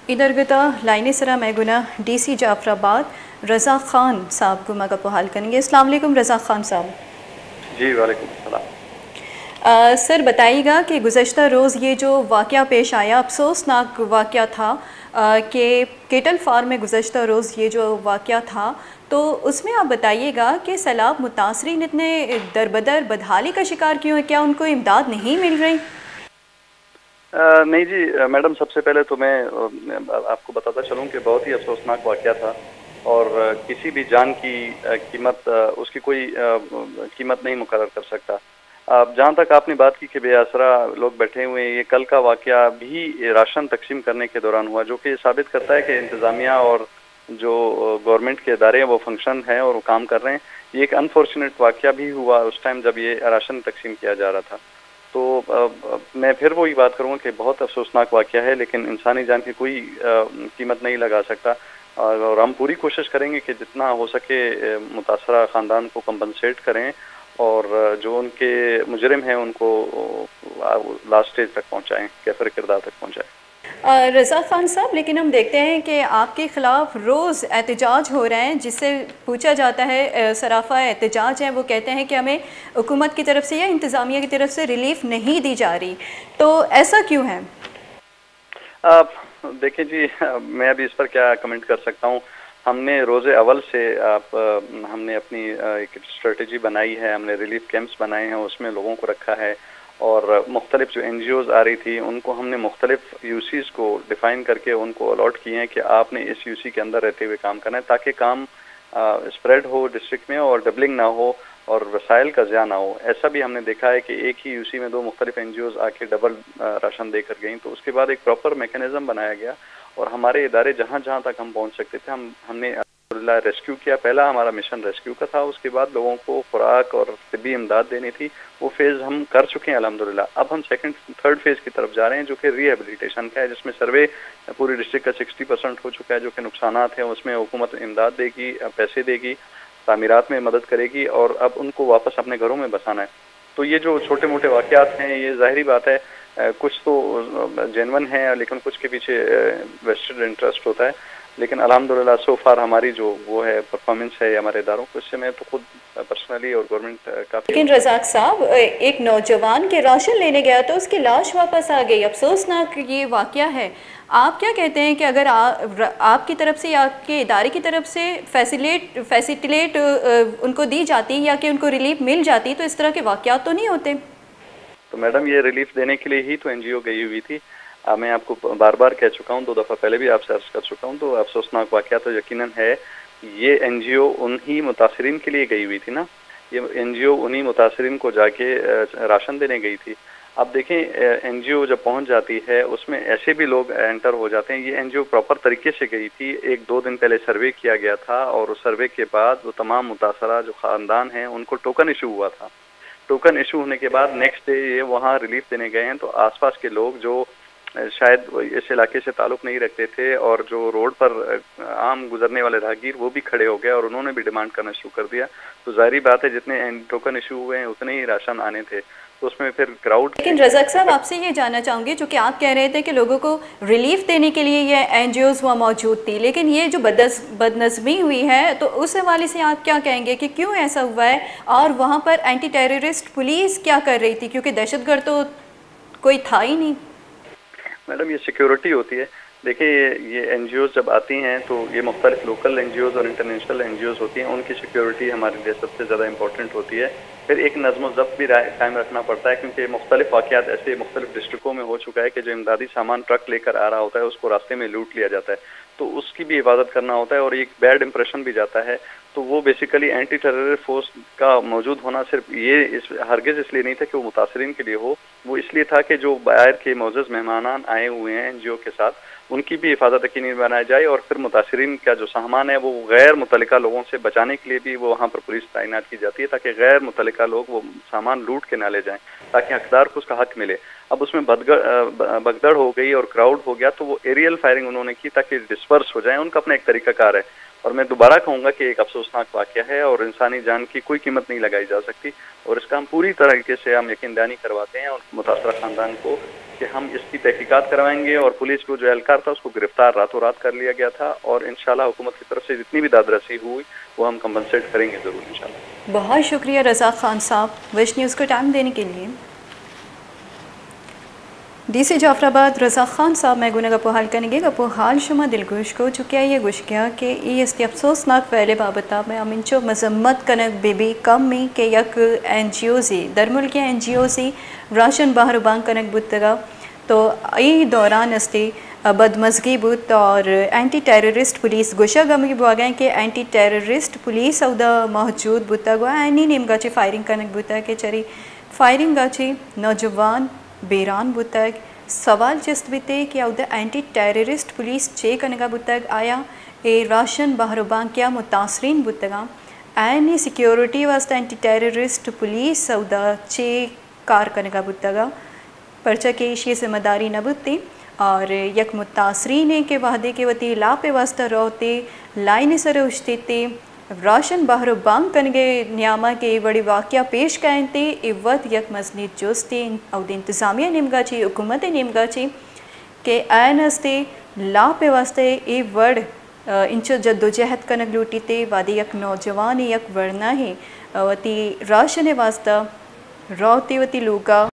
इधर गता लाइन सरा मैगुना DC जाफराबाद रज़ा ख़ान साहब को मगा हाल करेंगे। अस्सलाम वालेकुम रज़ा ख़ान साहब। जी वालेकुम सलाम। सर बताइएगा कि गुज़श्ता रोज़ ये जो वाक़या पेश आया, अफसोसनाक वाक़या था कि केटल फार्म में गुज़श्ता रोज़ ये जो वाक़या था, तो उसमें आप बताइएगा कि सैलाब मुतासरीन इतने दरबदर बदहाली का शिकार क्यों है? क्या उनको इमदाद नहीं मिल रही? नहीं जी मैडम, सबसे पहले तो मैं आपको बताता चलूं कि बहुत ही अफसोसनाक वाक़या था और किसी भी जान की कीमत उसकी कोई कीमत नहीं मुकर्रर कर सकता। जहाँ तक आपने बात की कि बेआसरा लोग बैठे हुए हैं, ये कल का वाक़या भी राशन तकसीम करने के दौरान हुआ, जो कि साबित करता है कि इंतज़ामिया और जो गवर्नमेंट के इदारे हैं वो फंक्शन हैं और वो काम कर रहे हैं। ये एक अनफॉर्चुनेट वाक़या भी हुआ उस टाइम जब ये राशन तकसीम किया जा रहा था। तो मैं फिर वही बात करूँगा कि बहुत अफसोसनाक वाक़या है, लेकिन इंसानी जान की कोई कीमत नहीं लगा सकता और हम पूरी कोशिश करेंगे कि जितना हो सके मुतासरा ख़ानदान को कंपनसेट करें और जो उनके मुजरिम हैं उनको लास्ट स्टेज तक पहुँचाएँ, कैफ़र किरदार तक पहुँचाएँ। रज़ा ख़ान साहब, लेकिन हम देखते हैं कि आपके ख़िलाफ़ रोज़ एहतजाज हो रहे हैं, जिससे पूछा जाता है सराफा एहतजाज है, वो कहते हैं कि हमें हुकूमत की तरफ से या इंतज़ामिया की तरफ से रिलीफ नहीं दी जा रही, तो ऐसा क्यों है? देखिए जी, मैं अभी इस पर क्या कमेंट कर सकता हूँ। हमने रोज़े अव्वल से हमने अपनी एक स्ट्रेटजी बनाई है, हमने रिलीफ कैंप्स बनाए हैं, उसमें लोगों को रखा है और मुख्तलिफ जो NGOs आ रही थी उनको हमने मुख्तलिफ UCs को डिफ़ाइन करके उनको अलॉट किए हैं कि आपने इस UC के अंदर रहते हुए काम करना है, ताकि काम स्प्रेड हो डिस्ट्रिक्ट में और डबलिंग ना हो और वसाइल का ज़िया ना हो। ऐसा भी हमने देखा है कि एक ही UC में 2 मुख्तलिफ NGOs आके डबल राशन देकर गई, तो उसके बाद एक प्रॉपर मैकेनिज़्म बनाया गया और हमारे इदारे जहाँ जहाँ तक हम पहुँच सकते थे हमने रेस्क्यू किया। पहला हमारा मिशन रेस्क्यू का था, उसके बाद लोगों को खुराक और तिब्बी इमदाद देनी थी, वो फेज़ हम कर चुके हैं अल्हम्दुलिल्लाह। अब हम सेकंड थर्ड फेज़ की तरफ जा रहे हैं, जो कि रिहेबिलिटेशन का है, जिसमें सर्वे पूरी डिस्ट्रिक्ट का 60% हो चुका है। जो कि नुकसानात हैं उसमें हुकूमत इमदाद देगी, पैसे देगी, तामीरात में मदद करेगी और अब उनको वापस अपने घरों में बसाना है। तो ये जो छोटे मोटे वाक़यात हैं, ये ज़ाहिरी बात है कुछ तो जेन्युइन है, लेकिन कुछ के पीछे वेस्टेड इंटरेस्ट होता है। लेकिन अल्हम्दुलिल्लाह सो फार हमारी जो वो है परफॉर्मेंस है हमारे इदारों को, इससे मैं तो खुद पर्सनली और गवर्नमेंट काफ़ी। लेकिन रज़ाक साहब, एक नौजवान के राशन लेने गया तो उसकी लाश वापस आ गई, अफसोसनाक ये वाक़या है। आप क्या कहते हैं कि अगर आपकी तरफ से या आपके इदारे की तरफ से फैसिलिटेट उनको दी जाती या कि उनको रिलीफ मिल जाती, तो इस तरह के वाक़यात तो नहीं होते? तो मैडम, ये रिलीफ देने के लिए ही तो NGO गई हुई थी। मैं आपको बार बार कह चुका हूँ, 2 दफ़ा पहले भी आपसे अर्ज़ कर चुका हूँ। तो अफसोसनाक वाक़या तो यकीनन है, ये NGO उन्हीं मुतासरीन के लिए गई हुई थी ना, ये NGO उन्हीं मुतासरीन को जाके राशन देने गई थी। अब देखें NGO जब पहुंच जाती है उसमें ऐसे भी लोग एंटर हो जाते हैं। ये NGO प्रॉपर तरीके से गई थी, 1-2 दिन पहले सर्वे किया गया था और उस सर्वे के बाद वो तमाम मुतासरा जो ख़ानदान हैं उनको टोकन इशू हुआ था। टोकन इशू होने के बाद नेक्स्ट डे ये वहाँ रिलीफ देने गए हैं, तो आसपास के लोग जो शायद इस इलाके से ताल्लुक़ नहीं रखते थे और जो रोड पर आम गुजरने वाले राहगीर वो भी खड़े हो गए और उन्होंने भी डिमांड करना शुरू कर दिया। तो ज़ाहिरी बात है जितने टोकन इशू हुए हैं उतने ही राशन आने थे, तो उसमें फिर क्राउड। लेकिन रज़ाक साहब, आपसे ये जानना चाहूँगी, जो कि आप कह रहे थे कि लोगों को रिलीफ देने के लिए ये NGOs वहाँ मौजूद थी, लेकिन ये जो बदनज़मी हुई है, तो उस हवाले से आप क्या कहेंगे कि क्यों ऐसा हुआ है और वहाँ पर एंटी टेररिस्ट पुलिस क्या कर रही थी, क्योंकि दहशतगर्द तो कोई था ही नहीं? मैडम, ये सिक्योरिटी होती है। देखिए ये NGOs जब आती हैं तो ये मुख्तलिफ लोकल NGOs और इंटरनेशनल NGOs होती हैं, उनकी सिक्योरिटी हमारे लिए सबसे ज़्यादा इंपॉर्टेंट होती है। फिर एक नज़्म व ज़ब्त भी कायम रखना पड़ता है, क्योंकि मुख्तलिफ वाक़यात ऐसे मुख्तलिफ डिस्ट्रिक्टों में हो चुका है कि जो इमदादी सामान ट्रक लेकर आ रहा होता है उसको रास्ते में लूट लिया जाता है, तो उसकी भी हिफाजत करना होता है और एक बैड इंप्रेशन भी जाता है। तो वो बेसिकली एंटी टेरर फोर्स का मौजूद होना सिर्फ ये हरगिज़ इसलिए नहीं था कि वो मुतासरीन के लिए हो, वो इसलिए था कि जो बाहर के मोअज़्ज़ज़ मेहमान आए हुए हैं NGO के साथ, उनकी भी हिफाजत यकीनी बनाई जाए और फिर मुतासरीन का जो सामान है वो गैर मुतल्लिका लोगों से बचाने के लिए भी वो वहाँ पर पुलिस तैनात की जाती है, ताकि गैर मुतल्लिका लोग वो सामान लूट के ना ले जाएं, ताकि हकदार को उसका हक मिले। अब उसमें भगदड़ हो गई और क्राउड हो गया, तो वो एरियल फायरिंग उन्होंने की ताकि डिस्पर्स हो जाए, उनका अपना एक तरीक़ाकार है। और मैं दोबारा कहूँगा कि एक अफसोसनाक वाक़या है और इंसानी जान की कोई कीमत नहीं लगाई जा सकती, और इसका हम पूरी तरीके से हम यकीन दहानी करवाते हैं और मुतासरा ख़ानदान को کہ ہم اس کی تحقیقات کروائیں گے، اور پولیس کو جو اہلکار تھا اس کو گرفتار راتوں رات کر لیا گیا تھا، اور انشاءاللہ حکومت کی طرف سے جتنی بھی داد رسی ہوئی وہ ہم کمپنسیٹ کریں گے ضرور انشاءاللہ۔ بہت شکریہ رزاق خان صاحب وش نیوز کو ٹائم دینے کے لیے۔ ڈی سی جعفر آباد رزاق خان صاحب میں گنہ گپو حال کریں گے گپو حال شما دلگوش کو چکیا یہ گوش کیا کہ ای استی افسوسناک پہلے بابتا میں امنچو مذمت کنک بی بی کم میں کہ یک این جی اوزی در ملکی این جی اوزی راشن باہر بانگ کنک بودتگا تو ای دوران استی بدمزگی بود اور اینٹی ٹیررسٹ پولیس گوشہ گمی بوا گئے کہ اینٹی ٹیررسٹ پولیس اودا موجود بودتا گوا اینی نیم گاچی فائرنگ کنک بودتا کہ چری فائرنگ گاچی نوجوان بیران بودتگ سوال جست بیتے کہ اودا اینٹی ٹیررسٹ پولیس چے کنگا بودتگ آیا اے راشن باہربان کیا متاثرین بودتگا اینی سیکیورٹی واسطہ اینٹی ٹیررسٹ پولیس اودا چے کار کنگا بودتگا پرچہ کے اشی ذمہ داری نہ بودتی اور یک متاثرین ہے کہ وحدے کے وطی لا پہ واسطہ روتے لائن سر اشتے تے راشن باہر بانگ کنگے نیامہ کے بڑی واقعہ پیش کہیں تے ایوت یک مزنید جوستے او دے انتظامیہ نمگا چی حکومت نمگا چی کہ این استے لا پہ واسطے ای وڑ انچو جد و جہد کنگ لوٹی تے وادی یک نوجوان یک ورنہ ہی وطی راشن واسطہ روتے وطی لوگا